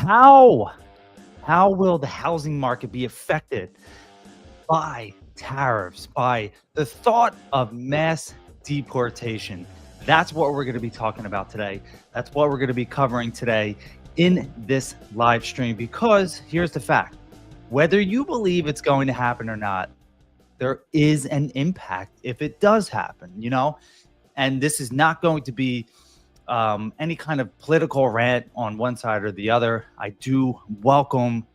How? How will the housing market be affected by tariffs, by the thought of mass deportation? That's what we're going to be talking about today. That's what we're going to be covering today in this live stream because here's the fact. Whether you believe it's going to happen or not, there is an impact if it does happen. And this is not going to be any kind of political rant on one side or the other. I do welcome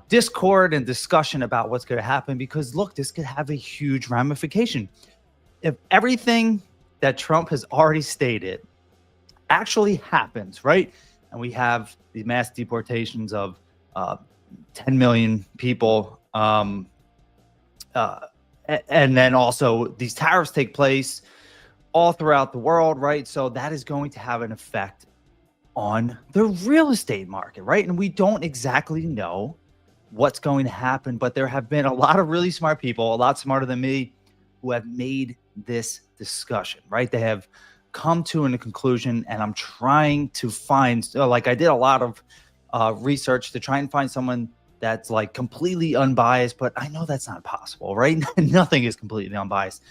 discord and discussion about what's going to happen because, look, this could have a huge ramification. If everything that Trump has already stated actually happens, right? And we have the mass deportations of 10 million people. And then also these tariffs take place all throughout the world, right? So that is going to have an effect on the real estate market, right? And we don't exactly know what's going to happen, but there have been a lot of really smart people, a lot smarter than me, who have made this discussion, right? They have come to a conclusion, and I'm trying to find, like I did a lot of research to try and find someone that's like completely unbiased, but I know that's not possible, right? Nothing is completely unbiased,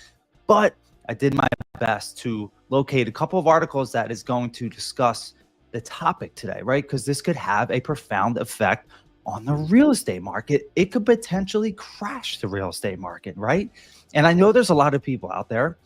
but I did my best to locate a couple of articles that is going to discuss the topic today, right? Because this could have a profound effect on the real estate market. It could potentially crash the real estate market, right? And I know there's a lot of people out there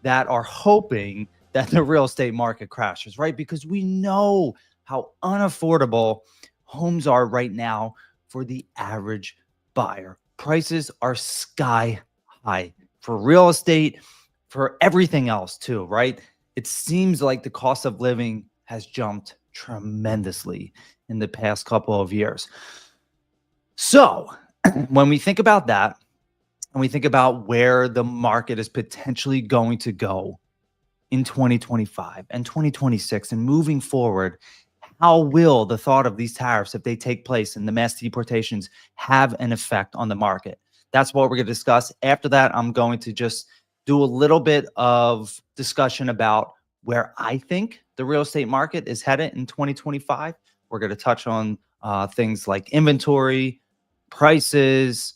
that are hoping that the real estate market crashes, right? Because we know how unaffordable homes are right now for the average buyer. Prices are sky high for real estate, for everything else too, right? It seems like the cost of living has jumped tremendously in the past couple of years. So when we think about that, and we think about where the market is potentially going to go in 2025 and 2026 and moving forward, how will the thought of these tariffs, if they take place and the mass deportations, have an effect on the market? That's what we're going to discuss. After that, I'm going to just do a little bit of discussion about where I think the real estate market is headed in 2025. We're going to touch on things like inventory, prices,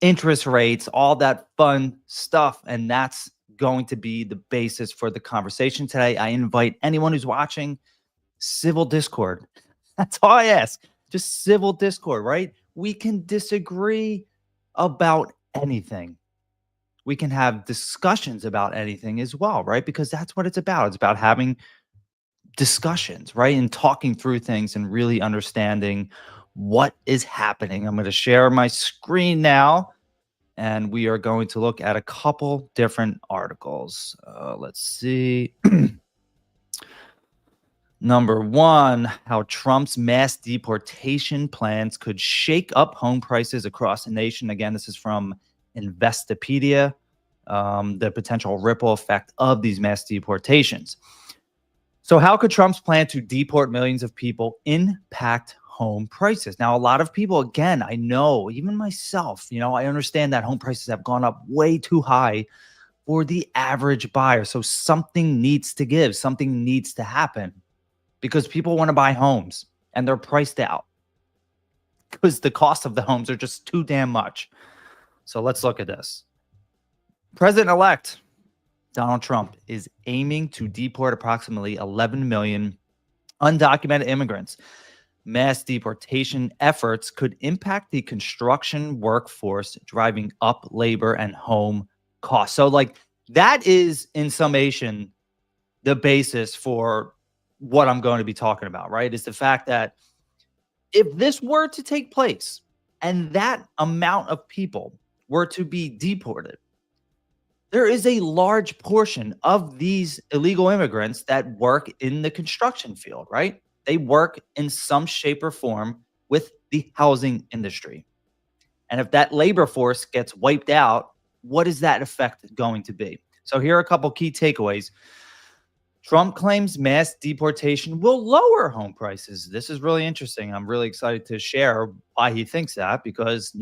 interest rates, all that fun stuff. And that's going to be the basis for the conversation today. I invite anyone who's watching, civil discord. That's all I ask. Just civil discord, right? We can disagree about anything. We can have discussions about anything as well, right? Because that's what it's about. It's about having discussions, right? And talking through things and really understanding what is happening. I'm going to share my screen now, and we are going to look at a couple different articles. Let's see. Number one, how Trump's mass deportation plans could shake up home prices across the nation. Again, this is from Investopedia, the potential ripple effect of these mass deportations. So how could Trump's plan to deport millions of people impact home prices? Now, a lot of people, again, I know, even myself, I understand that home prices have gone up way too high for the average buyer. So something needs to give, something needs to happen, because people want to buy homes and they're priced out because the cost of the homes are just too damn much. So let's look at this. President-elect Donald Trump is aiming to deport approximately 11 million undocumented immigrants. Mass deportation efforts could impact the construction workforce, driving up labor and home costs. So, that is, in summation, the basis for what I'm going to be talking about, right? Is the fact that if this were to take place and that amount of people were to be deported, there is a large portion of these illegal immigrants that work in the construction field, right? They work in some shape or form with the housing industry. And if that labor force gets wiped out, what is that effect going to be? So here are a couple key takeaways. Trump claims mass deportation will lower home prices. This is really interesting. I'm really excited to share why he thinks that, because,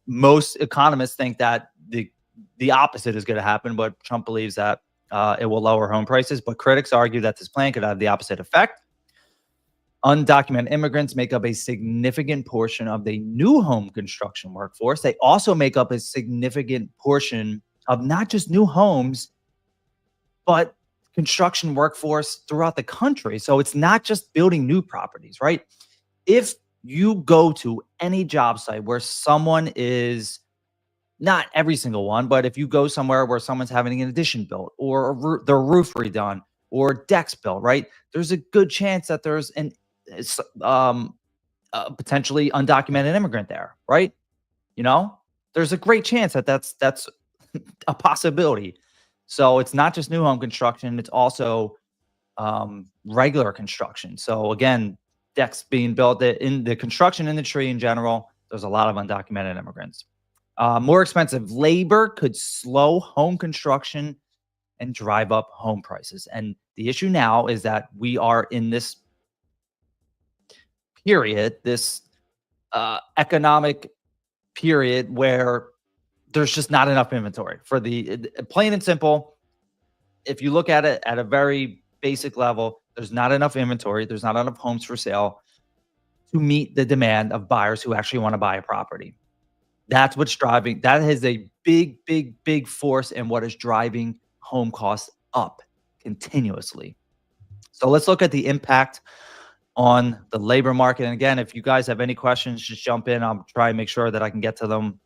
most economists think that the opposite is going to happen, but Trump believes that it will lower home prices. But critics argue that this plan could have the opposite effect. Undocumented immigrants make up a significant portion of the new home construction workforce. They also make up a significant portion of not just new homes, but construction workforce throughout the country. So it's not just building new properties, right? If you go to any job site where someone is, not every single one, but if you go somewhere where someone's having an addition built or their roof redone or decks built, right? There's a good chance that there's an potentially undocumented immigrant there, right? You know, there's a great chance that that's a possibility. So it's not just new home construction; it's also regular construction. So again, decks being built in the construction industry in general. There's a lot of undocumented immigrants. More expensive labor could slow home construction and drive up home prices. And the issue now is that we are in this period, this economic period where there's just not enough inventory for the plain and simple. If you look at it at a very basic level, there's not enough inventory. There's not enough homes for sale to meet the demand of buyers who actually want to buy a property. That's what's driving. That is a big, big, big force in what is driving home costs up continuously. So let's look at the impact on the labor market. And again, if you guys have any questions, just jump in. I'll try and make sure that I can get to them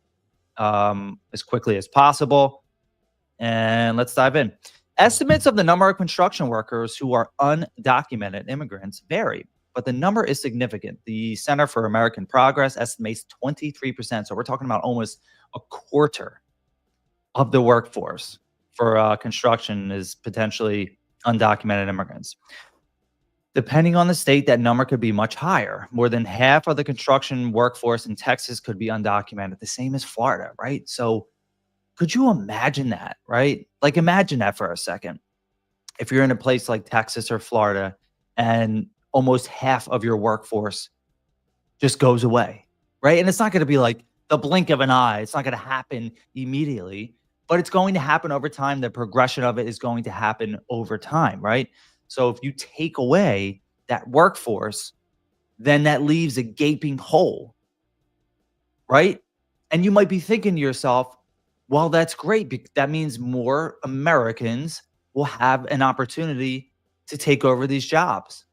as quickly as possible. And let's dive in. Estimates of the number of construction workers who are undocumented immigrants vary, but the number is significant. The Center for American Progress estimates 23%. So we're talking about almost a quarter of the workforce for construction is potentially undocumented immigrants. Depending on the state, that number could be much higher. More than half of the construction workforce in Texas could be undocumented, the same as Florida, right? So could you imagine that, right? Like imagine that for a second. If you're in a place like Texas or Florida and almost half of your workforce just goes away, right? And it's not going to be like the blink of an eye. It's not going to happen immediately, but it's going to happen over time. The progression of it is going to happen over time, right? So if you take away that workforce, then that leaves a gaping hole, right? And you might be thinking to yourself, well, that's great. That means more Americans will have an opportunity to take over these jobs.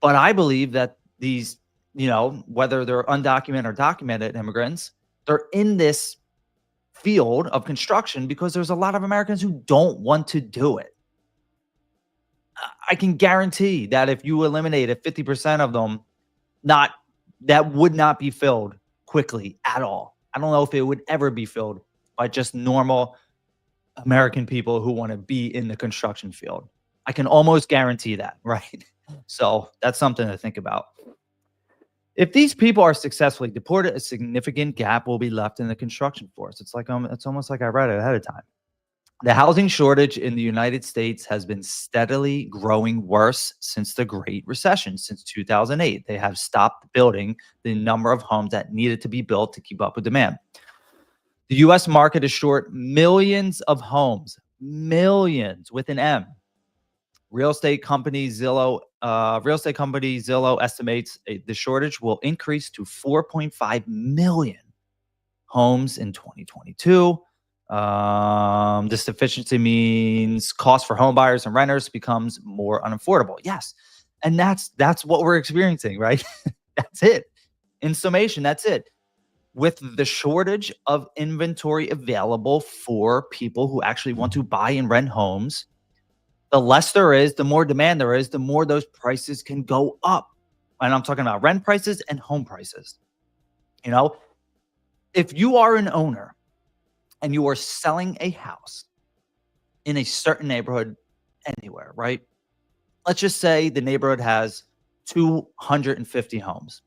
But I believe that these, whether they're undocumented or documented immigrants, they're in this field of construction because there's a lot of Americans who don't want to do it. I can guarantee that if you eliminated 50% of them, that would not be filled quickly at all. I don't know if it would ever be filled by just normal American people who want to be in the construction field. I can almost guarantee that, right? So that's something to think about. If these people are successfully deported, a significant gap will be left in the construction force. It's almost like I read it ahead of time. The housing shortage in the United States has been steadily growing worse since the Great Recession, since 2008. They have stopped building the number of homes that needed to be built to keep up with demand. The U.S. market is short millions of homes, millions with an M. Real estate company Zillow estimates the shortage will increase to 4.5 million homes in 2022. This deficiency means cost for home buyers and renters becomes more unaffordable. Yes. And that's what we're experiencing, right? That's it. In summation, that's it. With the shortage of inventory available for people who actually want to buy and rent homes, the less there is, the more demand there is, the more those prices can go up. And I'm talking about rent prices and home prices. If you are an owner and you are selling a house in a certain neighborhood anywhere, right? Let's just say the neighborhood has 250 homes.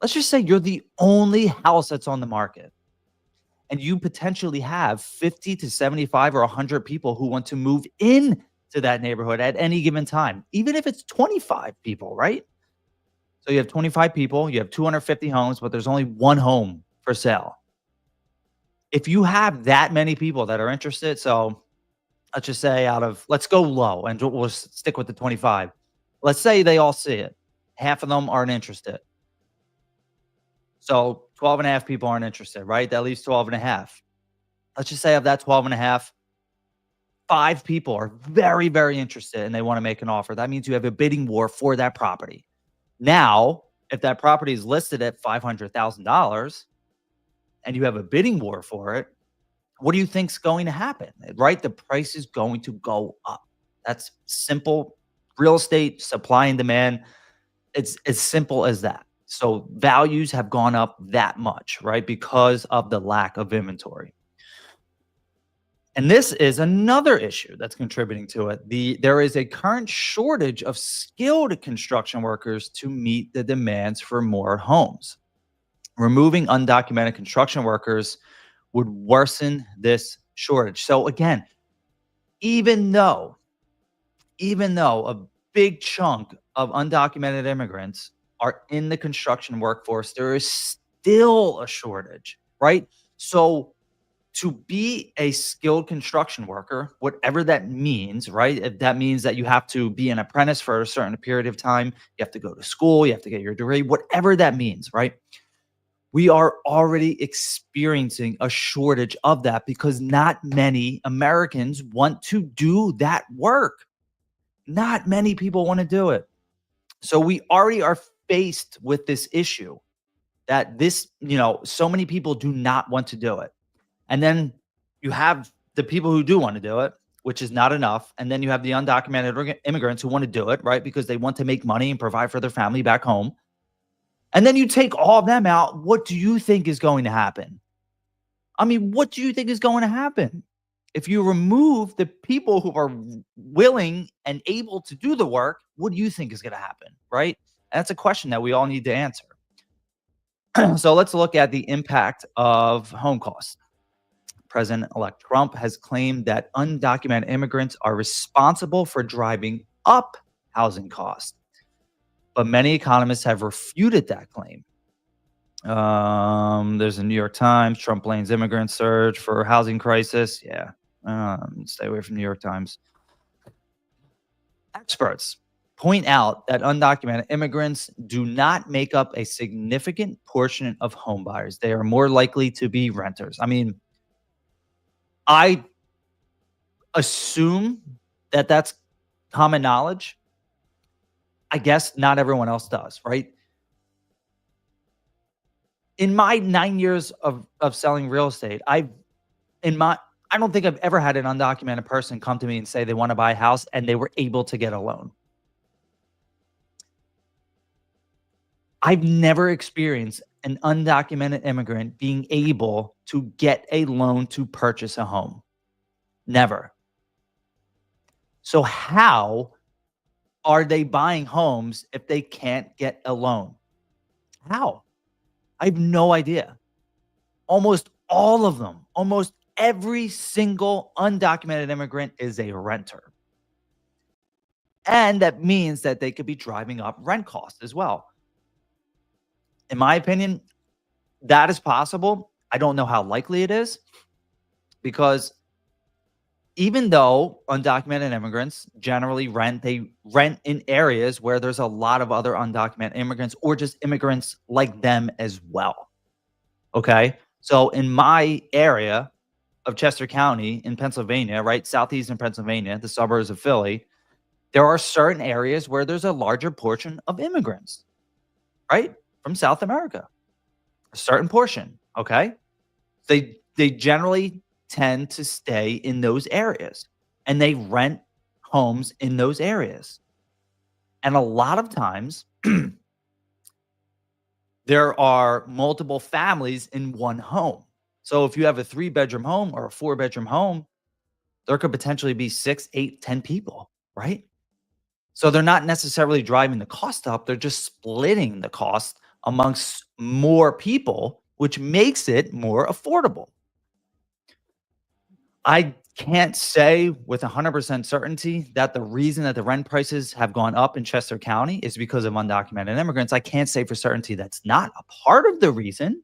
Let's just say you're the only house that's on the market. And you potentially have 50 to 75 or 100 people who want to move in to that neighborhood at any given time, even if it's 25 people, right? So you have 25 people, you have 250 homes, but there's only one home for sale. If you have that many people that are interested, so let's just say let's go low and we'll stick with the 25. Let's say they all see it. Half of them aren't interested. So 12 and a half people aren't interested, right? That leaves 12 and a half. Let's just say of that 12 and a half, 5 people are very, very interested and they want to make an offer. That means you have a bidding war for that property. Now, if that property is listed at $500,000 and you have a bidding war for it, what do you think's going to happen? Right? The price is going to go up. That's simple real estate supply and demand. It's as simple as that. So values have gone up that much, right? Because of the lack of inventory. And this is another issue that's contributing to it. There is a current shortage of skilled construction workers to meet the demands for more homes. Removing undocumented construction workers would worsen this shortage. So again, even though a big chunk of undocumented immigrants are in the construction workforce, there is still a shortage, right? So to be a skilled construction worker, whatever that means, right? If that means that you have to be an apprentice for a certain period of time, you have to go to school, you have to get your degree, whatever that means, right? We are already experiencing a shortage of that because not many Americans want to do that work. Not many people want to do it. So we already are faced with this issue that so many people do not want to do it. And then you have the people who do want to do it, which is not enough. And then you have the undocumented immigrants who want to do it, right? Because they want to make money and provide for their family back home. And then you take all of them out. What do you think is going to happen? I mean, what do you think is going to happen? If you remove the people who are willing and able to do the work, what do you think is going to happen, right? That's a question that we all need to answer. So let's look at the impact of home costs. President-elect Trump has claimed that undocumented immigrants are responsible for driving up housing costs. But many economists have refuted that claim. There's a New York Times, Trump blames immigrant surge for housing crisis. Yeah, stay away from New York Times. Experts point out that undocumented immigrants do not make up a significant portion of home buyers. They are more likely to be renters. I mean, I assume that that's common knowledge. I guess not everyone else does, right? In my 9 years of selling real estate, I don't think I've ever had an undocumented person come to me and say they want to buy a house and they were able to get a loan. I've never experienced an undocumented immigrant being able to get a loan to purchase a home. Never. So how are they buying homes if they can't get a loan? How? I have no idea. Almost all of them, almost every single undocumented immigrant is a renter. And that means that they could be driving up rent costs as well. In my opinion, that is possible. I don't know how likely it is because even though undocumented immigrants generally they rent in areas where there's a lot of other undocumented immigrants or just immigrants like them as well. Okay. So in my area of Chester County in Pennsylvania, right, southeastern Pennsylvania, the suburbs of Philly, there are certain areas where there's a larger portion of immigrants, right, from South America, a certain portion. Okay. They generally tend to stay in those areas and they rent homes in those areas. And a lot of times there are multiple families in one home. So if you have a 3-bedroom home or a 4-bedroom home, there could potentially be 6, 8, 10 people, right? So they're not necessarily driving the cost up. They're just splitting the cost amongst more people, which makes it more affordable. I can't say with 100% certainty that the reason that the rent prices have gone up in Chester County is because of undocumented immigrants. I can't say for certainty that's not a part of the reason.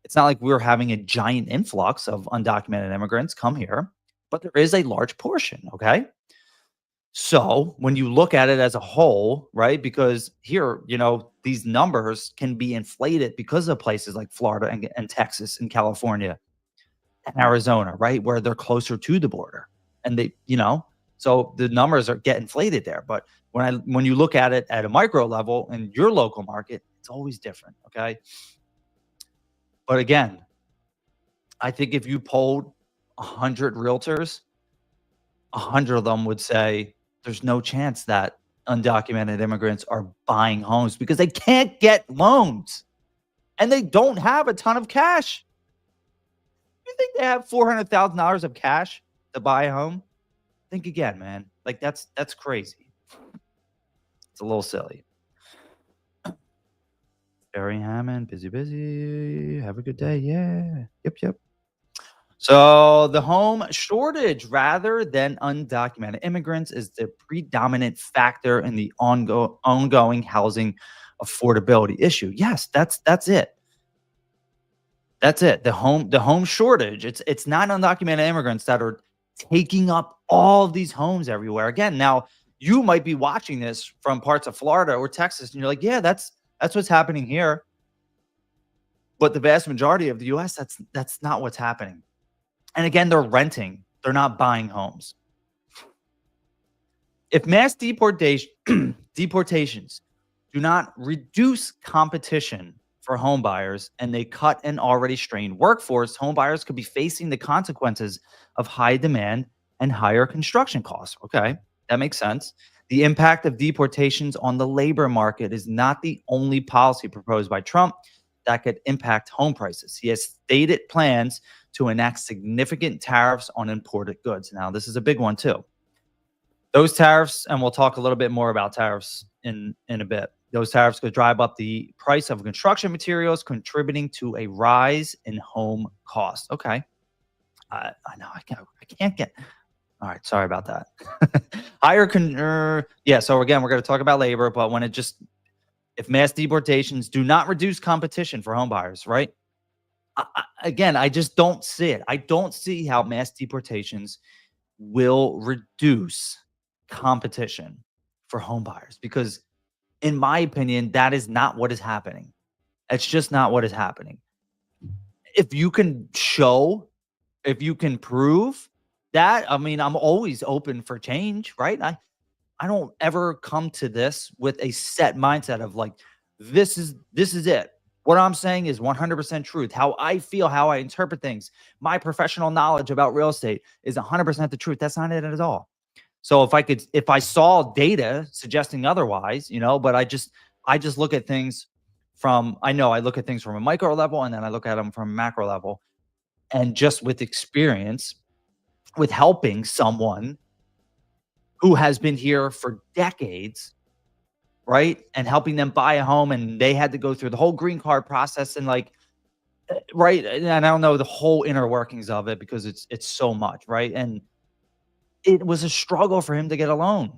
It's not like we're having a giant influx of undocumented immigrants come here, but there is a large portion, okay? So when you look at it as a whole, right? Because here, these numbers can be inflated because of places like Florida and Texas and California and Arizona, right? Where they're closer to the border. And so the numbers are get inflated there. But when you look at it at a micro level in your local market, it's always different. Okay. But again, I think if you polled 100 realtors, 100 of them would say there's no chance that undocumented immigrants are buying homes because they can't get loans and they don't have a ton of cash. You think they have $400,000 of cash to buy a home? Think again, man. Like that's crazy. It's a little silly. Barry Hammond, busy. Have a good day. Yeah. Yep. So the home shortage rather than undocumented immigrants is the predominant factor in the ongoing housing affordability issue. Yes, that's it. That's it. The home shortage. It's not undocumented immigrants that are taking up all of these homes everywhere. Again, now you might be watching this from parts of Florida or Texas, and you're like, yeah, that's what's happening here. But the vast majority of the US, that's not what's happening. And again, they're renting, they're not buying homes. If mass deportations do not reduce competition for home buyers and they cut an already strained workforce, home buyers could be facing the consequences of high demand and higher construction costs. Okay, that makes sense. The impact of deportations on the labor market is not the only policy proposed by Trump that could impact home prices. He has stated plans to enact significant tariffs on imported goods. Now, this is a big one too. Those tariffs, and we'll talk a little bit more about tariffs in a bit. Those tariffs could drive up the price of construction materials, contributing to a rise in home costs. Okay, I know I can't get. All right, sorry about that. Yeah. So again, we're going to talk about labor, but if mass deportations do not reduce competition for home buyers, right? Again, I just don't see it. I don't see how mass deportations will reduce competition for home buyers because, in my opinion, that is not what is happening. It's just not what is happening. If you can show, if you can prove that, I mean, I'm always open for change, right? I don't ever come to this with a set mindset of like, this is it. What I'm saying is 100% truth. How I feel, how I interpret things, my professional knowledge about real estate is 100% the truth. That's not it at all. So if I saw data suggesting otherwise, but I just look at things I look at things from a micro level and then I look at them from a macro level. And just with experience, with helping someone who has been here for decades, right? And helping them buy a home and they had to go through the whole green card process and right. And I don't know the whole inner workings of it because it's so much, right? And it was a struggle for him to get a loan.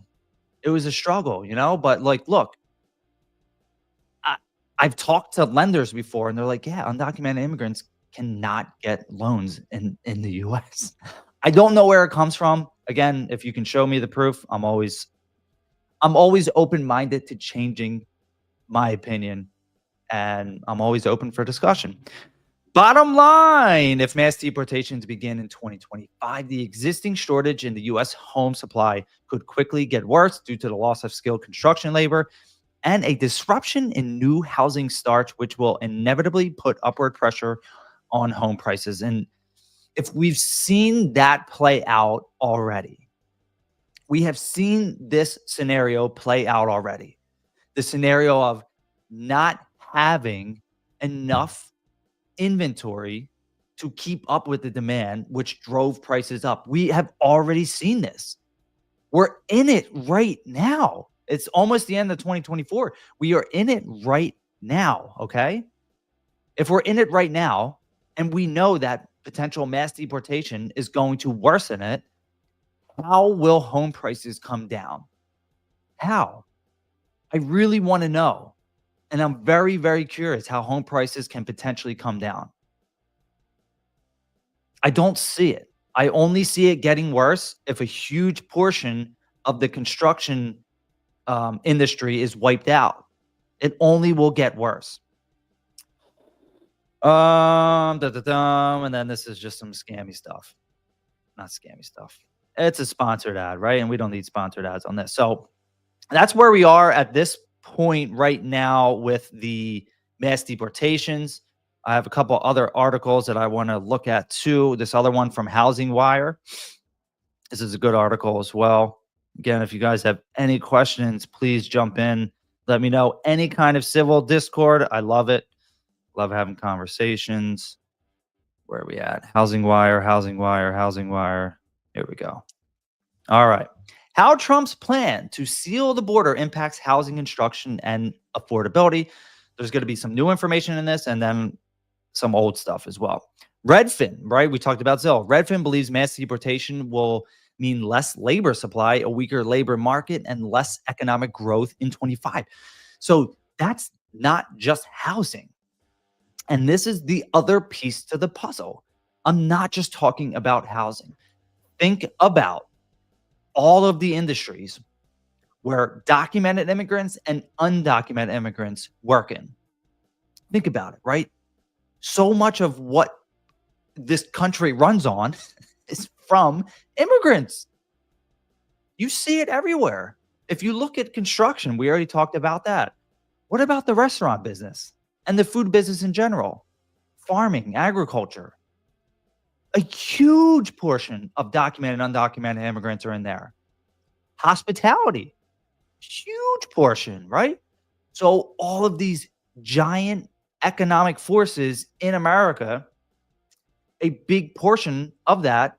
It was a struggle, but like, look, I, I've talked to lenders before and they're like, yeah, undocumented immigrants cannot get loans in the US. I don't know where it comes from. Again, if you can show me the proof, I'm always open-minded to changing my opinion, and I'm always open for discussion. Bottom line, if mass deportations begin in 2025, the existing shortage in the U.S. home supply could quickly get worse due to the loss of skilled construction labor and a disruption in new housing starts, which will inevitably put upward pressure on home prices. And if we've seen that play out already, we have seen this scenario play out already. The scenario of not having enough inventory to keep up with the demand, which drove prices up. We have already seen this. We're in it right now. It's almost the end of 2024. We are in it right now, okay? If we're in it right now and we know that potential mass deportation is going to worsen it, how will home prices come down? How? I really want to know. And I'm very, very curious how home prices can potentially come down. I don't see it. I only see it getting worse if a huge portion of the construction industry is wiped out. It only will get worse. And then this is just some scammy stuff. Not scammy stuff. It's a sponsored ad, right? And we don't need sponsored ads on this. So that's where we are at this point right now with the mass deportations. I have a couple other articles that I want to look at too. This other one from Housing Wire. This is a good article as well. Again, if you guys have any questions, please jump in. Let me know. Any kind of civil discord, I love it. Love having conversations. Where are we at? Housing Wire, Housing Wire, Housing Wire. Here we go. All right. How Trump's plan to seal the border impacts housing construction and affordability. There's going to be some new information in this and then some old stuff as well. Redfin, right? We talked about Zillow. Redfin believes mass deportation will mean less labor supply, a weaker labor market, and less economic growth in 25. So that's not just housing. And this is the other piece to the puzzle. I'm not just talking about housing. Think about all of the industries where documented immigrants and undocumented immigrants work in. Think about it, right? So much of what this country runs on is from immigrants. You see it everywhere. If you look at construction, we already talked about that. What about the restaurant business and the food business in general? Farming, agriculture. A huge portion of documented and undocumented immigrants are in there. Hospitality, huge portion, right? So all of these giant economic forces in America, a big portion of that,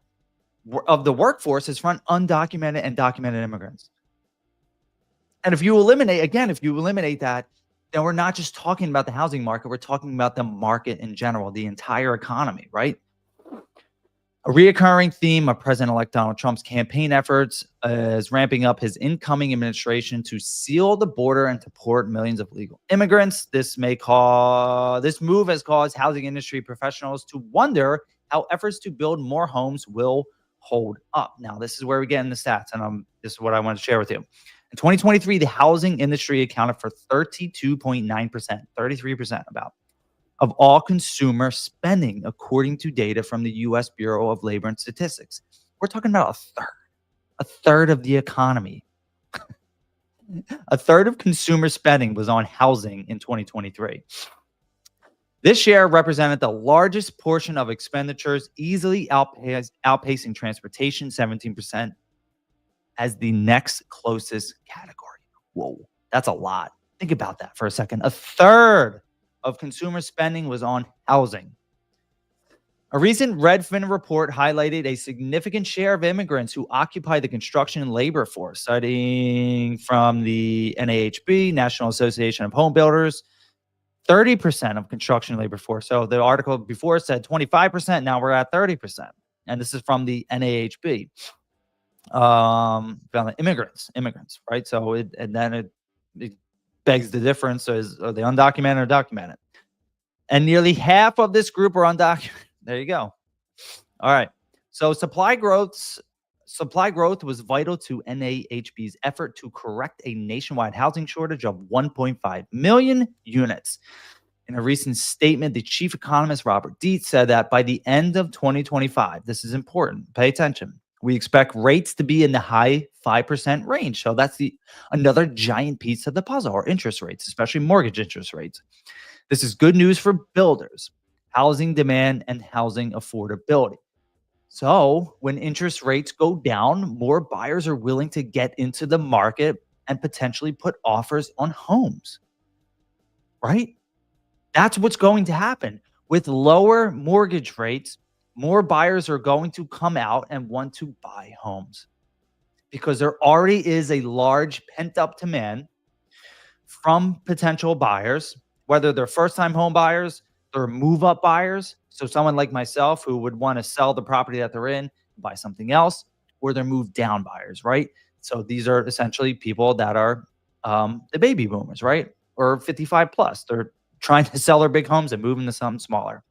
of the workforce is from undocumented and documented immigrants. And if you eliminate that, then we're not just talking about the housing market, we're talking about the market in general, the entire economy, right? A reoccurring theme of President-elect Donald Trump's campaign efforts is ramping up his incoming administration to seal the border and deport millions of illegal immigrants. This move has caused housing industry professionals to wonder how efforts to build more homes will hold up. Now, this is where we get in the stats, and this is what I want to share with you. In 2023, the housing industry accounted for 32.9%, 33% about, of all consumer spending, according to data from the U.S. Bureau of Labor and Statistics. We're talking about a third of the economy. A third of consumer spending was on housing in 2023. This share represented the largest portion of expenditures, easily outpacing transportation, 17%, as the next closest category. Whoa, that's a lot. Think about that for a second. A third of consumer spending was on housing. A recent Redfin report highlighted a significant share of immigrants who occupy the construction and labor force, citing from the NAHB, National Association of Home Builders, 30% of construction labor force. So the article before said 25%, now we're at 30%. And this is from the NAHB. Immigrants, right? So it begs the difference. So are they undocumented or documented? And nearly half of this group are undocumented. There you go. All right. So supply growth was vital to NAHB's effort to correct a nationwide housing shortage of 1.5 million units. In a recent statement, the chief economist, Robert Dietz, said that by the end of 2025, this is important, pay attention, we expect rates to be in the high 5% range. So that's another giant piece of the puzzle, or interest rates, especially mortgage interest rates. This is good news for builders, housing demand, and housing affordability. So when interest rates go down, more buyers are willing to get into the market and potentially put offers on homes, right? That's what's going to happen. With lower mortgage rates, more buyers are going to come out and want to buy homes because there already is a large pent-up demand from potential buyers, whether they're first-time home buyers, they're move-up buyers, so someone like myself who would want to sell the property that they're in, buy something else, or they're move-down buyers, right? So these are essentially people that are the baby boomers, right? Or 55 plus. They're trying to sell their big homes and move into something smaller.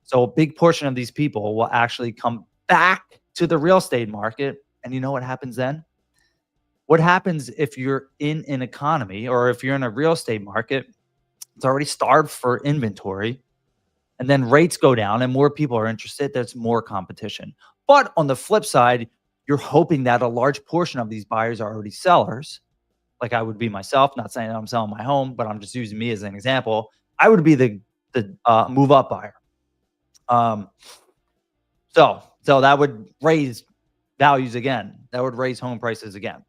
So a big portion of these people will actually come back to the real estate market. And you know what happens then? What happens if you're in an economy or if you're in a real estate market, it's already starved for inventory, and then rates go down and more people are interested, there's more competition. But on the flip side, you're hoping that a large portion of these buyers are already sellers, like I would be myself, not saying I'm selling my home, but I'm just using me as an example. I would be the move up buyer. Um, so that would raise values again. That would raise home prices again.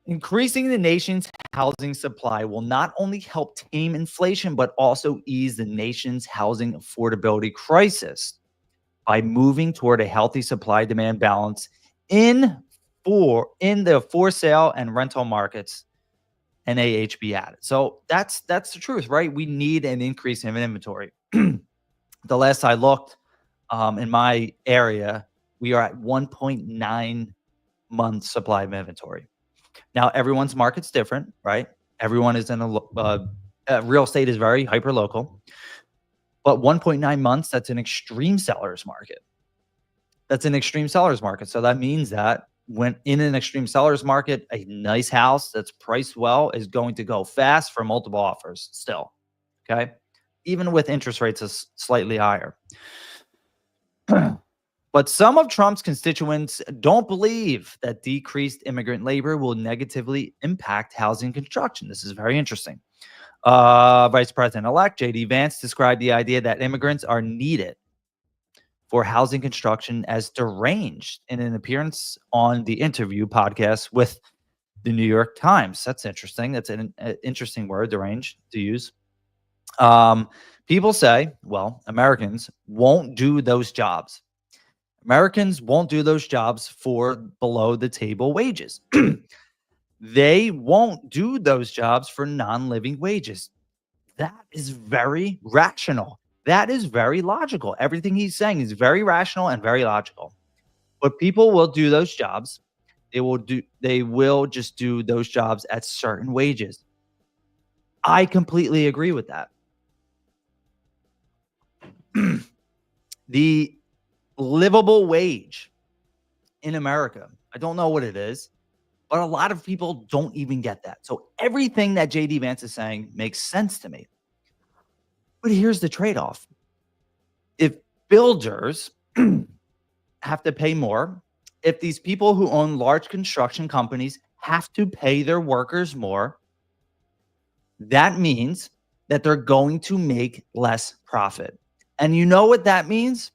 Increasing the nation's housing supply will not only help tame inflation, but also ease the nation's housing affordability crisis by moving toward a healthy supply demand balance in in the for sale and rental markets, and AHB added. So that's the truth, right? We need an increase in inventory. The last I looked, in my area, we are at 1.9 months supply of inventory. Now, everyone's market's different, right? Everyone is in real estate is very hyper local, but 1.9 months, that's an extreme seller's market. That's an extreme seller's market. So that means that when in an extreme seller's market, a nice house that's priced well is going to go fast for multiple offers still. Okay. Even with interest rates is slightly higher. But some of Trump's constituents don't believe that decreased immigrant labor will negatively impact housing construction. This is very interesting. Vice President-elect J.D. Vance described the idea that immigrants are needed for housing construction as deranged in an appearance on the Interview podcast with the New York Times. That's interesting. That's an interesting word, deranged, to use. People say, well, Americans won't do those jobs. Americans won't do those jobs for below the table wages. They won't do those jobs for non-living wages. That is very rational. That is very logical. Everything he's saying is very rational and very logical. But people will do those jobs. They will just do those jobs at certain wages. I completely agree with that. The livable wage in America, I don't know what it is, but a lot of people don't even get that. So everything that JD Vance is saying makes sense to me. But here's the trade-off. If builders have to pay more, if these people who own large construction companies have to pay their workers more, that means that they're going to make less profit. And you know what that means?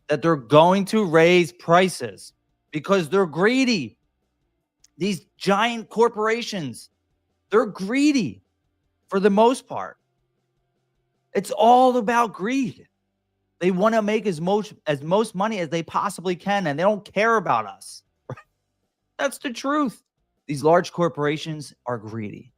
That they're going to raise prices because they're greedy. These giant corporations, they're greedy for the most part. It's all about greed. They want to make as most money as they possibly can, and they don't care about us. That's the truth. These large corporations are greedy.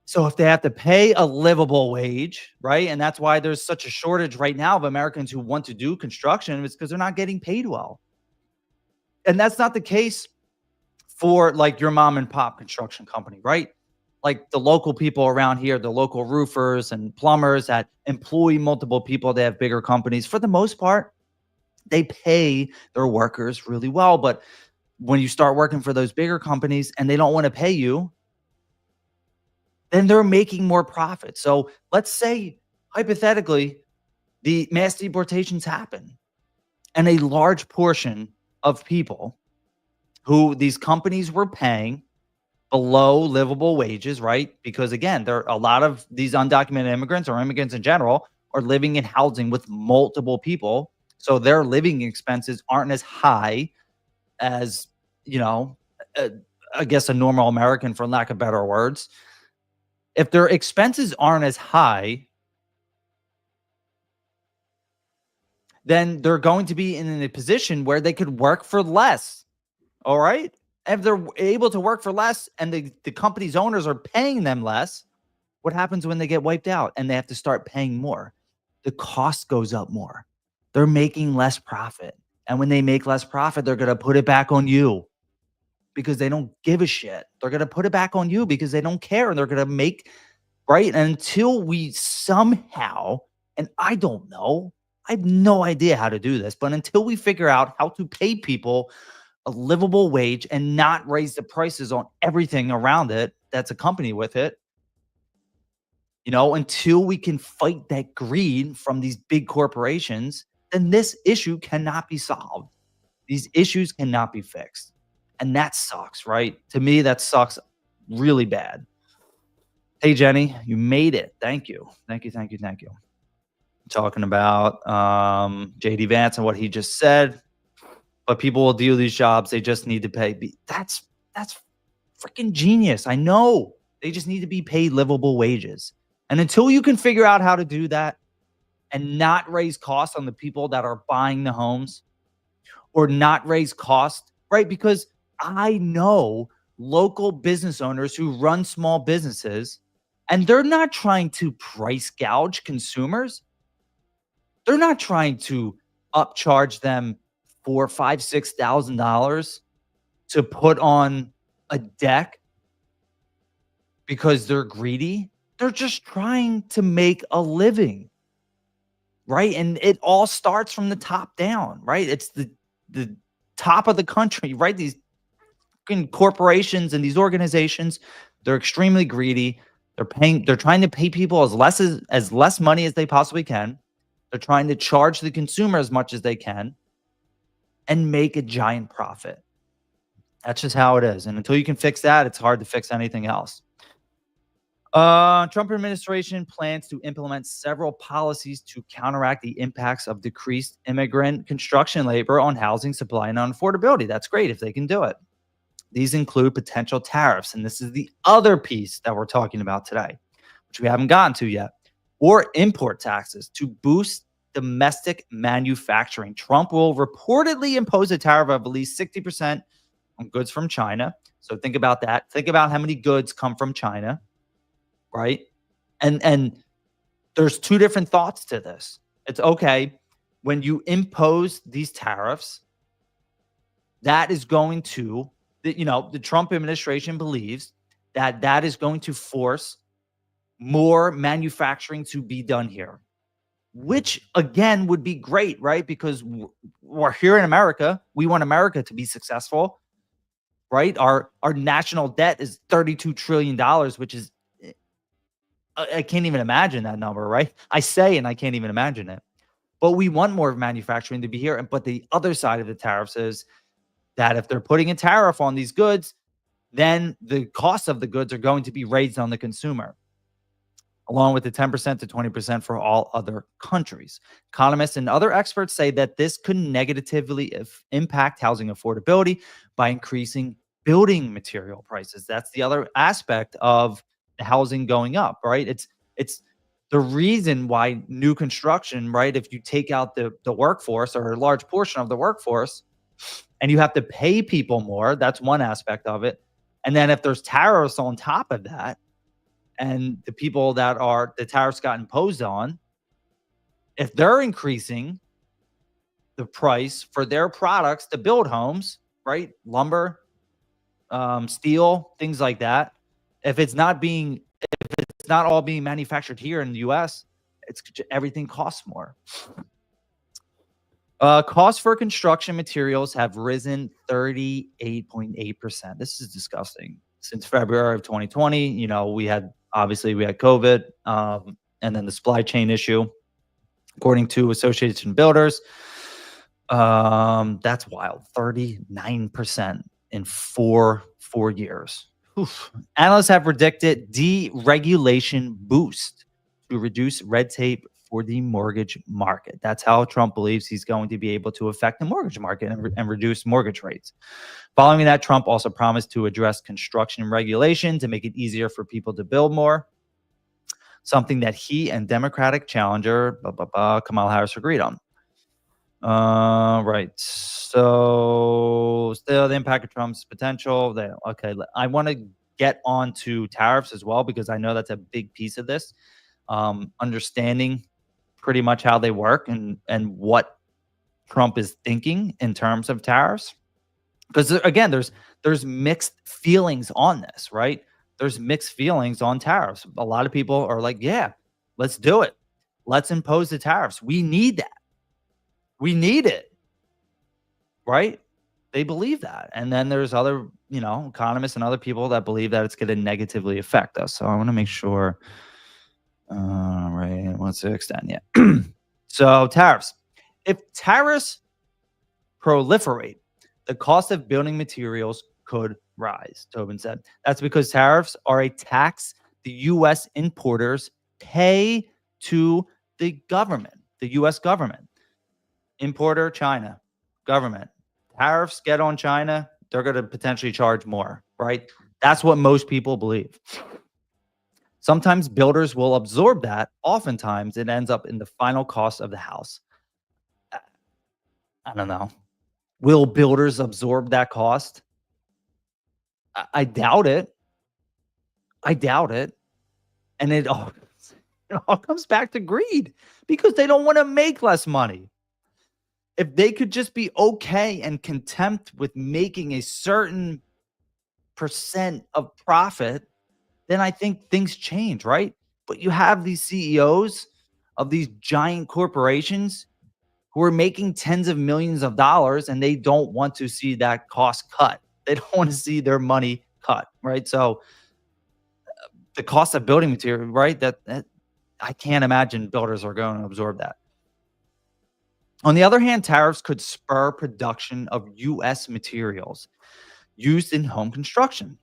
So if they have to pay a livable wage, right? And that's why there's such a shortage right now of Americans who want to do construction. It's because they're not getting paid well. And that's not the case for like your mom and pop construction company, right? Like the local people around here, the local roofers and plumbers that employ multiple people, they have bigger companies. For the most part, they pay their workers really well. But when you start working for those bigger companies and they don't want to pay you, then they're making more profit. So let's say, hypothetically, the mass deportations happen and a large portion of people who these companies were paying below livable wages, right? Because again, there are a lot of these undocumented immigrants or immigrants in general are living in housing with multiple people. So their living expenses aren't as high as, I guess a normal American, for lack of better words. If their expenses aren't as high, then they're going to be in a position where they could work for less. All right. If they're able to work for less and the company's owners are paying them less, what happens when they get wiped out and they have to start paying more? The cost goes up more. They're making less profit. And when they make less profit, they're going to put it back on you because they don't give a shit. They're going to put it back on you because they don't care. And they're going to make, right? And until we somehow, and I don't know, I have no idea how to do this, but until we figure out how to pay people a livable wage and not raise the prices on everything around it that's accompanied with it, until we can fight that greed from these big corporations, then this issue cannot be solved. These issues cannot be fixed. And that sucks, right? To me, that sucks really bad. Hey, Jenny, you made it. Thank you. Thank you. Thank you. Thank you. Talking about JD Vance and what he just said. But people will do these jobs. They just need to pay. That's freaking genius. I know. They just need to be paid livable wages. And until you can figure out how to do that and not raise costs on the people that are buying the homes, or not raise costs, right? Because I know local business owners who run small businesses, and they're not trying to price gouge consumers. They're not trying to upcharge them for $5,000, $6,000 to put on a deck because they're greedy. They're just trying to make a living, right? And it all starts from the top down, right? It's the top of the country, right? These corporations and these organizations, they're extremely greedy. They're trying to pay people as less money as they possibly can. They're trying to charge the consumer as much as they can and make a giant profit. That's just how it is. And until you can fix that, it's hard to fix anything else. Trump administration plans to implement several policies to counteract the impacts of decreased immigrant construction labor on housing supply and on affordability. That's great if they can do it. These include potential tariffs, and this is the other piece that we're talking about today, which we haven't gotten to yet, or import taxes to boost domestic manufacturing. Trump will reportedly impose a tariff of at least 60% on goods from China. So think about that. Think about how many goods come from China. Right. And there's two different thoughts to this. It's okay when you impose these tariffs, that is going to, the Trump administration believes that is going to force more manufacturing to be done here, which again would be great, right? Because we're here in America. We want America to be successful, right? Our national debt is $32 trillion, which is, I can't even imagine that number, right? I say, and I can't even imagine it. But we want more manufacturing to be here. But the other side of the tariffs is that if they're putting a tariff on these goods, then the cost of the goods are going to be raised on the consumer, along with the 10% to 20% for all other countries. Economists and other experts say that this could negatively impact housing affordability by increasing building material prices. That's the other aspect of the housing going up, right? It's the reason why new construction, right? If you take out the workforce or a large portion of the workforce and you have to pay people more, that's one aspect of it. And then if there's tariffs on top of that, and the people that the tariffs got imposed on, if they're increasing the price for their products to build homes, right? Lumber, steel, things like that. If it's not all being manufactured here in the U.S., everything costs more. Costs for construction materials have risen 38.8%. This is disgusting. Since February of 2020, we had COVID, and then the supply chain issue, according to Association Builders. That's wild. 39% in four years. Oof. Analysts have predicted deregulation boost to reduce red tape for the mortgage market. That's how Trump believes he's going to be able to affect the mortgage market and reduce mortgage rates. Following that, Trump also promised to address construction regulation to make it easier for people to build more, something that he and Democratic challenger Kamala Harris agreed on. Right. So still the impact of Trump's potential. Okay. I want to get on to tariffs as well, because I know that's a big piece of this. Understanding pretty much how they work and what Trump is thinking in terms of tariffs. Because again, there's mixed feelings on this, right? There's mixed feelings on tariffs. A lot of people are like, yeah, let's do it. Let's impose the tariffs. We need that. We need it, right? They believe that. And then there's other, economists and other people that believe that it's going to negatively affect us. So I want to make sure. Right. What's the extent? Yeah. So tariffs. If tariffs proliferate, the cost of building materials could rise, Tobin said. That's because tariffs are a tax the U.S. importers pay to the government, the U.S. government. Importer, China, government. Tariffs get on China, they're going to potentially charge more, right? That's what most people believe. Sometimes builders will absorb that. Oftentimes, it ends up in the final cost of the house. I don't know. Will builders absorb that cost? I doubt it. I doubt it. And it all comes back to greed because they don't want to make less money. If they could just be okay and content with making a certain percent of profit, then I think things change, right? But you have these CEOs of these giant corporations who are making tens of millions of dollars and they don't want to see that cost cut. They don't want to see their money cut, right? So the cost of building material, right? That I can't imagine builders are going to absorb that. On the other hand, tariffs could spur production of U.S. materials used in home construction.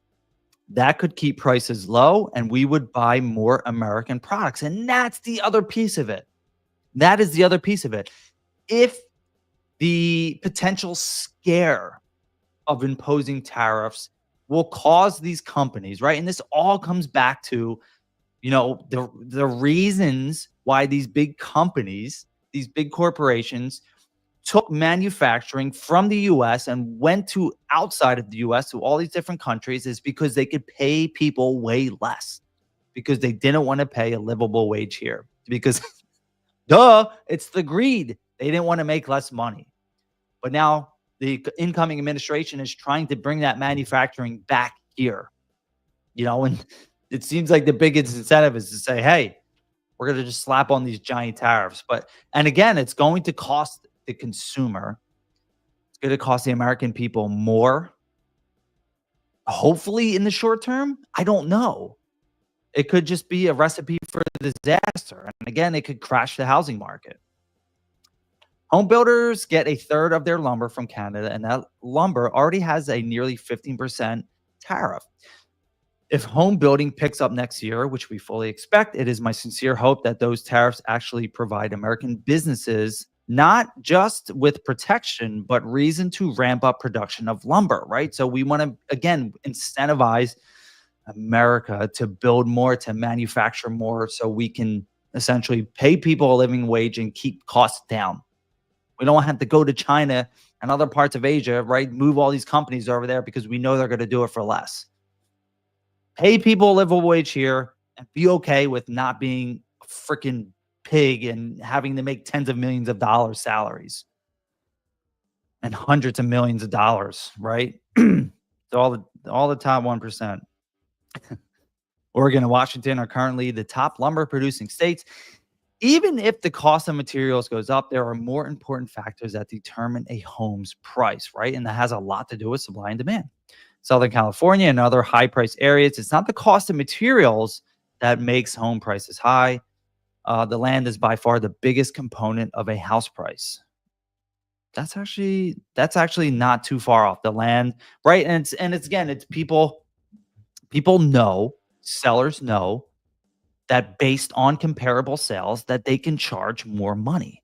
That could keep prices low and we would buy more American products. And that's the other piece of it. That is the other piece of it. If the potential scare of imposing tariffs will cause these companies, right? And this all comes back to, the reasons why these big companies, these big corporations took manufacturing from the US and went to outside of the US to all these different countries is because they could pay people way less because they didn't want to pay a livable wage here because duh, it's the greed. They didn't want to make less money. But now the incoming administration is trying to bring that manufacturing back here, and it seems like the biggest incentive is to say, hey, we're going to just slap on these giant tariffs. And again, it's going to cost the consumer. It's going to cost the American people more. Hopefully in the short term, I don't know. It could just be a recipe for disaster. And again, it could crash the housing market. Home builders get a third of their lumber from Canada, and that lumber already has a nearly 15% tariff. If home building picks up next year, which we fully expect, it is my sincere hope that those tariffs actually provide American businesses not just with protection, but reason to ramp up production of lumber, right? So we want to, again, incentivize America to build more, to manufacture more, so we can essentially pay people a living wage and keep costs down. We don't have to go to China and other parts of Asia, right? Move all these companies over there because we know they're going to do it for less. Pay people a livable wage here and be okay with not being a freaking pig and having to make tens of millions of dollars salaries and hundreds of millions of dollars, right? So all the top 1%. Oregon and Washington are currently the top lumber producing states. Even if the cost of materials goes up, there are more important factors that determine a home's price, right? And that has a lot to do with supply and demand. Southern California and other high-priced areas, it's not the cost of materials that makes home prices high. The land is by far the biggest component of a house price. That's actually not too far off. The land, right? And it's people know, sellers know that based on comparable sales that they can charge more money.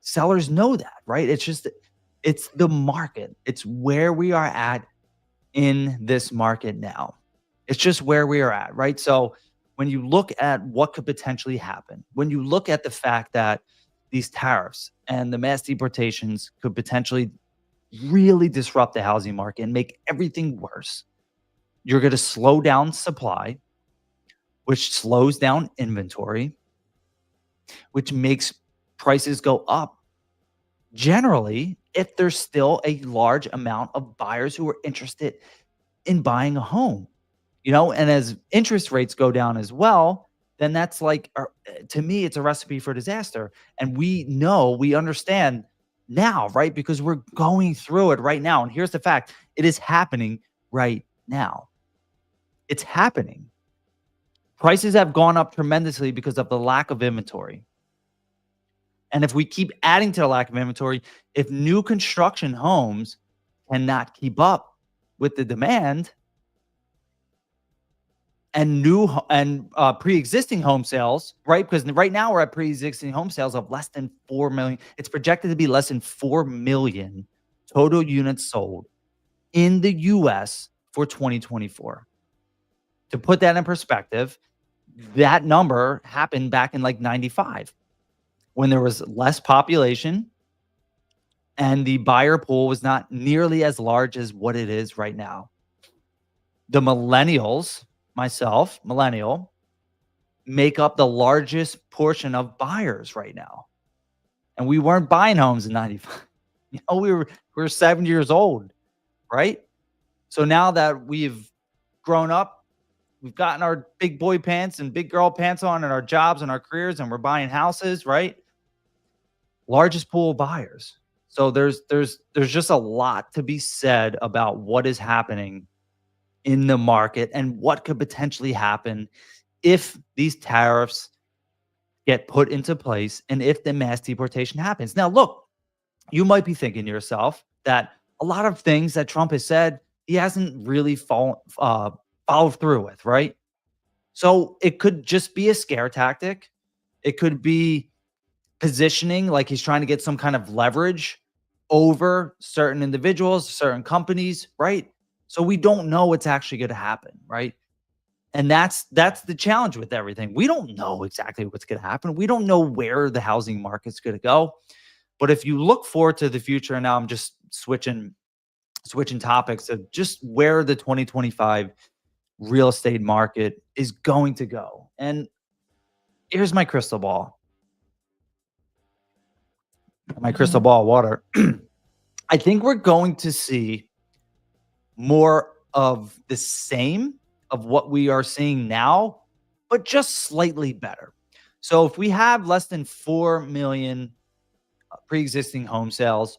Sellers know that, right? It's the market. It's where we are at in this market now. It's just where we are at, right? So when you look at what could potentially happen, when you look at the fact that these tariffs and the mass deportations could potentially really disrupt the housing market and make everything worse, you're going to slow down supply, which slows down inventory, which makes prices go up. Generally, if there's still a large amount of buyers who are interested in buying a home, and as interest rates go down as well, then that's to me, it's a recipe for disaster. And we understand now, right? Because we're going through it right now. And here's the fact, it is happening right now. It's happening. Prices have gone up tremendously because of the lack of inventory. And if we keep adding to the lack of inventory, if new construction homes cannot keep up with the demand, and pre-existing home sales, right? Because right now we're at pre-existing home sales of less than 4 million. It's projected to be less than 4 million total units sold in the US for 2024. To put that in perspective, that number happened back in like 95 when there was less population and the buyer pool was not nearly as large as what it is right now. The millennials, myself, millennial, make up the largest portion of buyers right now. And we weren't buying homes in 95. We were 7 years old, right? So now that we've grown up, we've gotten our big boy pants and big girl pants on and our jobs and our careers, and we're buying houses, right? Largest pool of buyers. So there's just a lot to be said about what is happening in the market and what could potentially happen if these tariffs get put into place and if the mass deportation happens. Now, look, you might be thinking to yourself that a lot of things that Trump has said, he hasn't really followed through with, right? So it could just be a scare tactic. It could be positioning, like he's trying to get some kind of leverage over certain individuals, certain companies, right? So we don't know what's actually going to happen, right? And that's the challenge with everything. We don't know exactly what's going to happen. We don't know where the housing market's going to go. But if you look forward to the future, and now I'm just switching topics of just where the 2025 real estate market is going to go. And here's my crystal ball. My crystal ball water. I think we're going to see more of the same of what we are seeing now, but just slightly better. So if we have less than 4 million pre-existing home sales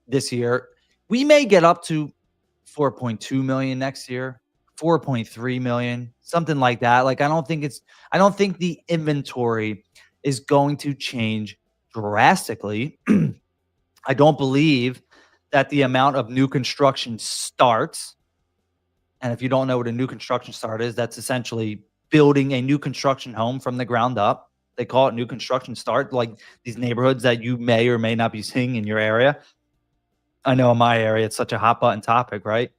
this year, we may get up to 4.2 million next year, 4.3 million, something like that. Like I don't think the inventory is going to change drastically. I don't believe that the amount of new construction starts, and if you don't know what a new construction start is, that's essentially building a new construction home from the ground up. They call it new construction start, like these neighborhoods that you may or may not be seeing in your area. I know in my area, it's such a hot button topic, right?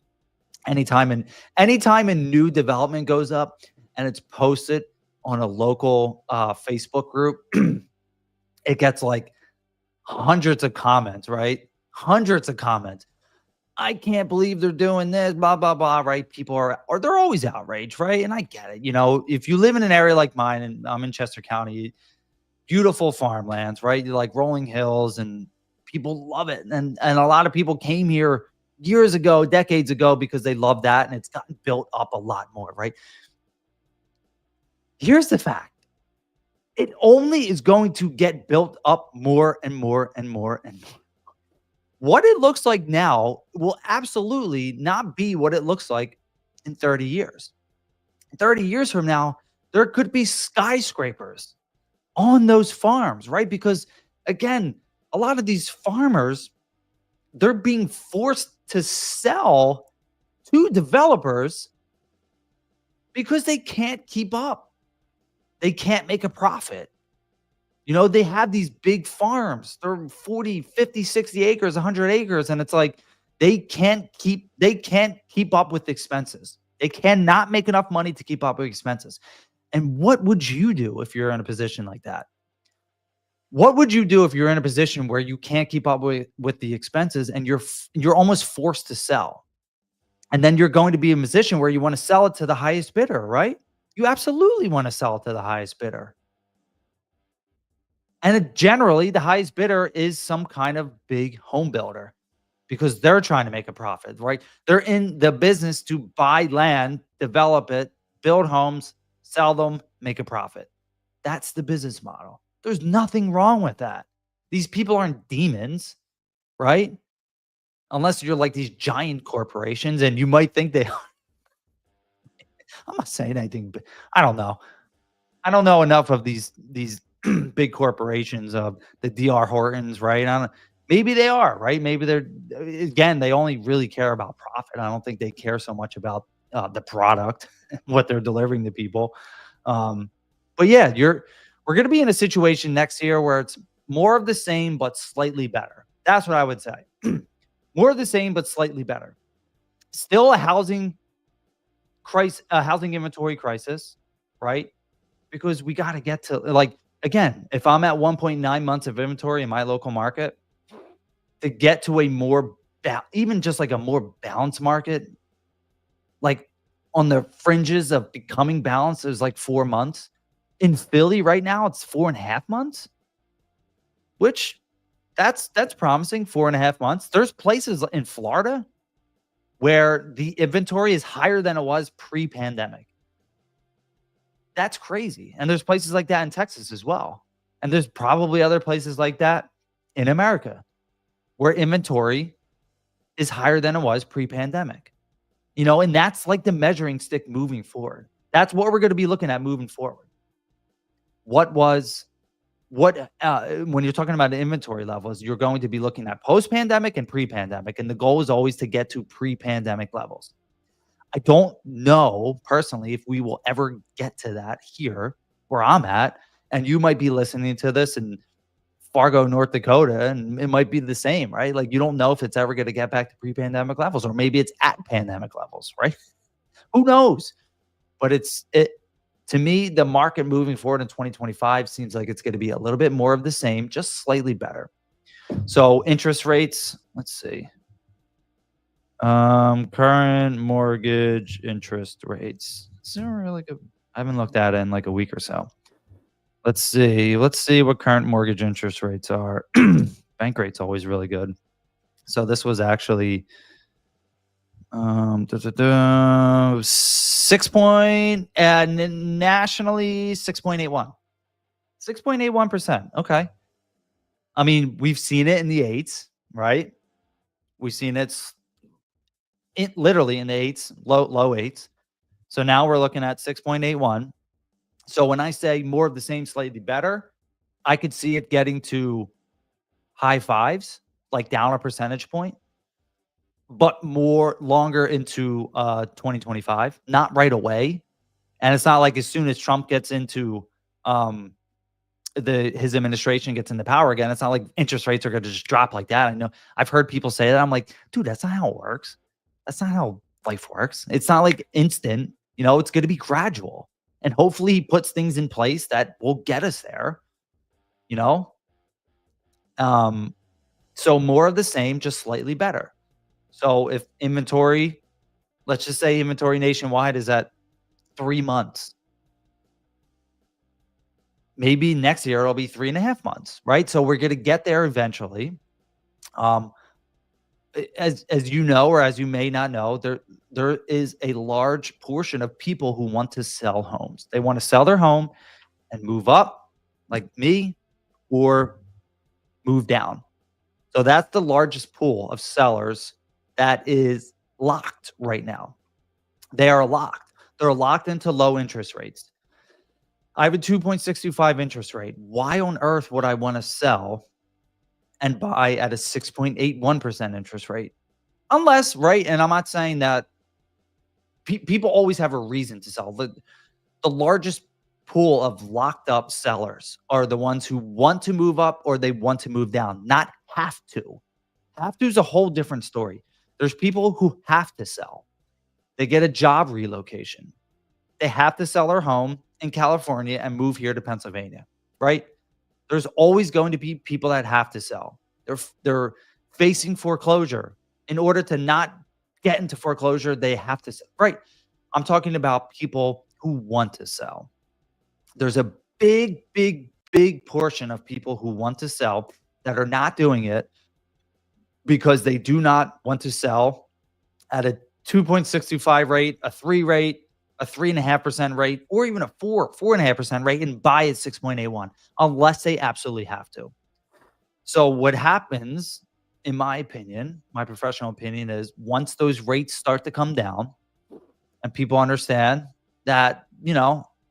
Anytime a new development goes up and it's posted on a local Facebook group, it gets like hundreds of comments, right? Hundreds of comments. I can't believe they're doing this, blah, blah, blah, right? People or they're always outraged, right? And I get it. If you live in an area like mine, and I'm in Chester County, beautiful farmlands, right? You're like rolling hills and people love it. And a lot of people came here years ago, decades ago, because they love that. And it's gotten built up a lot more, right? Here's the fact. It only is going to get built up more and more and more and more. What it looks like now will absolutely not be what it looks like in 30 years. 30 years from now, there could be skyscrapers on those farms, right? Because again, a lot of these farmers, they're being forced to sell to developers because they can't keep up. They can't make a profit. They have these big farms. They're 40, 50, 60 acres, 100 acres. And it's like they can't keep up with expenses. They cannot make enough money to keep up with expenses. And what would you do if you're in a position like that? What would you do if you're in a position where you can't keep up with the expenses and you're almost forced to sell? And then you're going to be in a position where you want to sell it to the highest bidder, right? You absolutely want to sell it to the highest bidder. And generally, the highest bidder is some kind of big home builder because they're trying to make a profit, right? They're in the business to buy land, develop it, build homes, sell them, make a profit. That's the business model. There's nothing wrong with that. These people aren't demons, right? Unless you're like these giant corporations and you might think they I'm not saying anything, but I don't know. I don't know enough of these big corporations of the DR Hortons, right? I don't maybe they are, right? Maybe they're again, they only really care about profit. I don't think they care so much about the product, what they're delivering to people. Um, but yeah, we're gonna be in a situation next year where it's more of the same but slightly better. That's what I would say. More of the same but slightly better. Still a housing inventory crisis, right? Because we got to get to like again, if I'm at 1.9 months of inventory in my local market, to get to a more even just like a more balanced market, like on the fringes of becoming balanced is like 4 months. In Philly right now, it's 4.5 months, which that's promising. 4.5 months. There's places in Florida where the inventory is higher than it was pre-pandemic. That's crazy. And there's places like that in Texas as well. And there's probably other places like that in America where inventory is higher than it was pre-pandemic. And that's like the measuring stick moving forward. That's what we're going to be looking at moving forward. When you're talking about inventory levels, you're going to be looking at post-pandemic and pre-pandemic, and the goal is always to get to pre-pandemic levels. I don't know personally if we will ever get to that here where I'm at. And you might be listening to this in Fargo, North Dakota, and it might be the same, right? Like you don't know if it's ever going to get back to pre-pandemic levels, or maybe it's at pandemic levels, right? Who knows? But it to me, the market moving forward in 2025 seems like it's going to be a little bit more of the same, just slightly better. So interest rates, let's see. Current mortgage interest rates. Is there really good? I haven't looked at it in like a week or so. Let's see. Let's see what current mortgage interest rates are. Bank rate's always really good. So this was actually 6 point and nationally 6.81. 6.81%. Okay. I mean, we've seen it in the eights, right? We've seen it literally in the eights, low eights. So now we're looking at 6.81. So when I say more of the same, slightly better, I could see it getting to high fives, like down a percentage point, but more longer into 2025, not right away. And it's not like as soon as Trump gets into his administration gets into power again, it's not like interest rates are going to just drop like that. I know I've heard people say that. I'm like, dude, that's not how it works. That's not how life works. It's not like instant. It's going to be gradual. And hopefully he puts things in place that will get us there, you know? So more of the same, just slightly better. So if inventory, let's just say inventory nationwide is at 3 months, maybe next year it'll be 3.5 months, right? So we're going to get there eventually. As you know, or as you may not know, there is a large portion of people who want to sell homes. They want to sell their home and move up, like me, or move down. So that's the largest pool of sellers that is locked right now. They are locked. They're locked into low interest rates. I have a 2.625 interest rate. Why on earth would I want to sell and buy at a 6.81% interest rate? Unless, right, and I'm not saying that people always have a reason to sell. The largest pool of locked up sellers are the ones who want to move up or they want to move down, not have to. Have to is a whole different story. There's people who have to sell. They get a job relocation. They have to sell their home in California and move here to Pennsylvania, right? There's always going to be people that have to sell. They're facing foreclosure. In order to not get into foreclosure, they have to sell, right? I'm talking about people who want to sell. There's a big, big, big portion of people who want to sell that are not doing it because they do not want to sell at a 2.625 rate, a 3 rate, a 3.5% rate, or even a 4.5% rate and buy at 6.81 unless they absolutely have to. So what happens, in my opinion, my professional opinion, is once those rates start to come down and people understand that,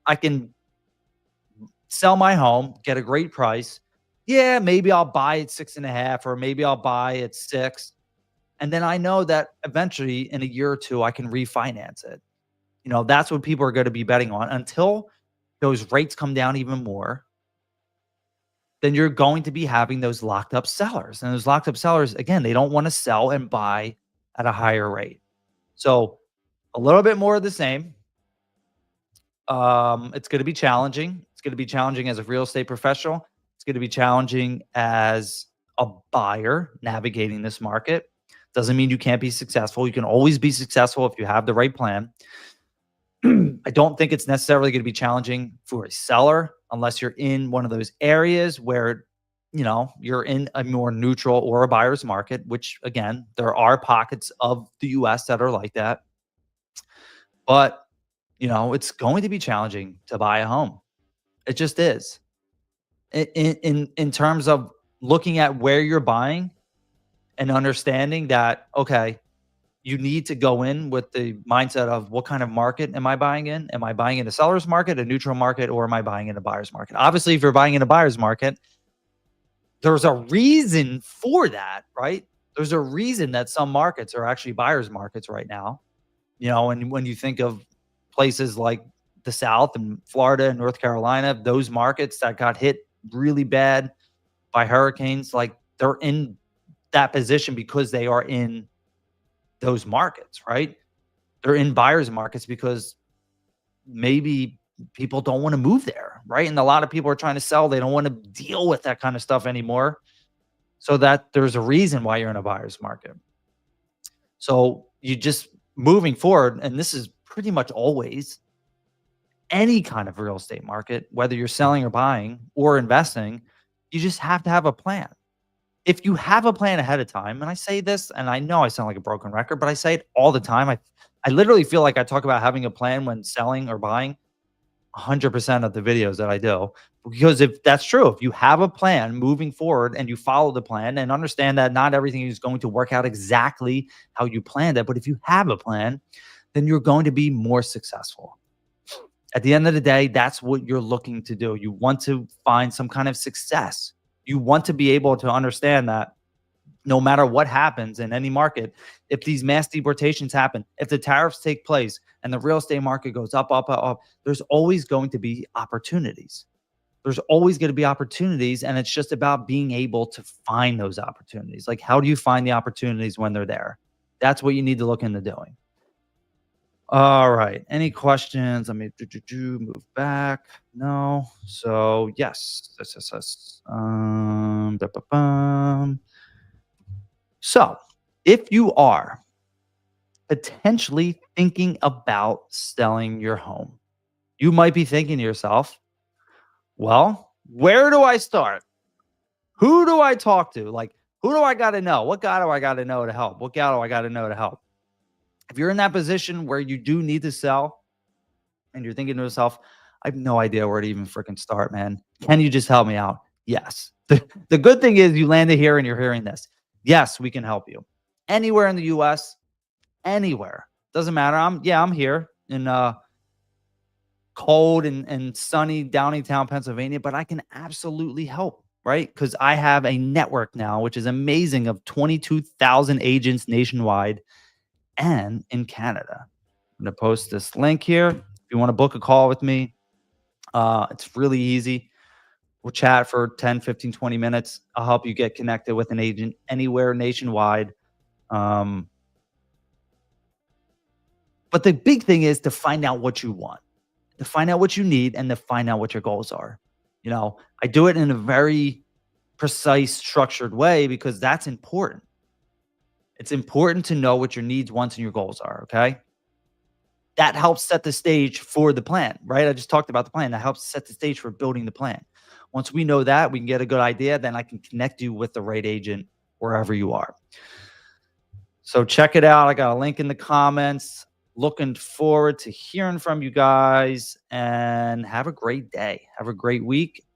I can sell my home, get a great price. Yeah, maybe I'll buy it 6.5, or maybe I'll buy it 6. And then I know that eventually in a year or two, I can refinance it. That's what people are going to be betting on until those rates come down even more. Then you're going to be having those locked up sellers. And those locked up sellers, again, they don't want to sell and buy at a higher rate. So a little bit more of the same. It's going to be challenging. It's going to be challenging as a real estate professional. It's going to be challenging as a buyer navigating this market. Doesn't mean you can't be successful. You can always be successful if you have the right plan. I don't think it's necessarily going to be challenging for a seller unless you're in one of those areas where, you're in a more neutral or a buyer's market, which again, there are pockets of the US that are like that. But, it's going to be challenging to buy a home. It just is. In terms of looking at where you're buying and understanding that, okay, you need to go in with the mindset of what kind of market am I buying in? Am I buying in a seller's market, a neutral market, or am I buying in a buyer's market? Obviously, if you're buying in a buyer's market, there's a reason for that, right? There's a reason that some markets are actually buyer's markets right now. And when you think of places like the South and Florida and North Carolina, those markets that got hit really bad by hurricanes, like they're in that position because they are in those markets, right? They're in buyers markets because maybe people don't want to move there, right? And a lot of people are trying to sell. They don't want to deal with that kind of stuff anymore. So that there's a reason why you're in a buyer's market. So you just moving forward, and this is pretty much always any kind of real estate market, whether you're selling or buying or investing, you just have to have a plan. If you have a plan ahead of time, and I say this, and I know I sound like a broken record, but I say it all the time. I literally feel like I talk about having a plan when selling or buying 100% of the videos that I do. Because if that's true, if you have a plan moving forward and you follow the plan and understand that not everything is going to work out exactly how you planned it, but if you have a plan, then you're going to be more successful. At the end of the day, that's what you're looking to do. You want to find some kind of success. You want to be able to understand that no matter what happens in any market, if these mass deportations happen, if the tariffs take place and the real estate market goes up, up, up, up, there's always going to be opportunities. There's always going to be opportunities. And it's just about being able to find those opportunities. Like, how do you find the opportunities when they're there? That's what you need to look into doing. All right. Any questions? Let me move back. No. So yes. So if you are potentially thinking about selling your home, you might be thinking to yourself, well, where do I start? Who do I talk to? Like, who do I got to know? What guy do I got to know to help? What gal do I got to know to help? If you're in that position where you do need to sell and you're thinking to yourself, I have no idea where to even freaking start, man. Can you just help me out? Yes. The good thing is you landed here and you're hearing this. Yes, we can help you. Anywhere in the US, anywhere. Doesn't matter. I'm here in cold and sunny Downingtown, Pennsylvania, but I can absolutely help, right? Because I have a network now, which is amazing, of 22,000 agents nationwide and in Canada. I'm going to post this link here. If you want to book a call with me, it's really easy. We'll chat for 10, 15, 20 minutes. I'll help you get connected with an agent anywhere nationwide. But the big thing is to find out what you want, to find out what you need, and to find out what your goals are. I do it in a very precise, structured way because that's important. It's important to know what your needs, wants, and your goals are, okay? That helps set the stage for the plan, right? I just talked about the plan. That helps set the stage for building the plan. Once we know that, we can get a good idea, then I can connect you with the right agent wherever you are. So check it out. I got a link in the comments. Looking forward to hearing from you guys, and have a great day. Have a great week.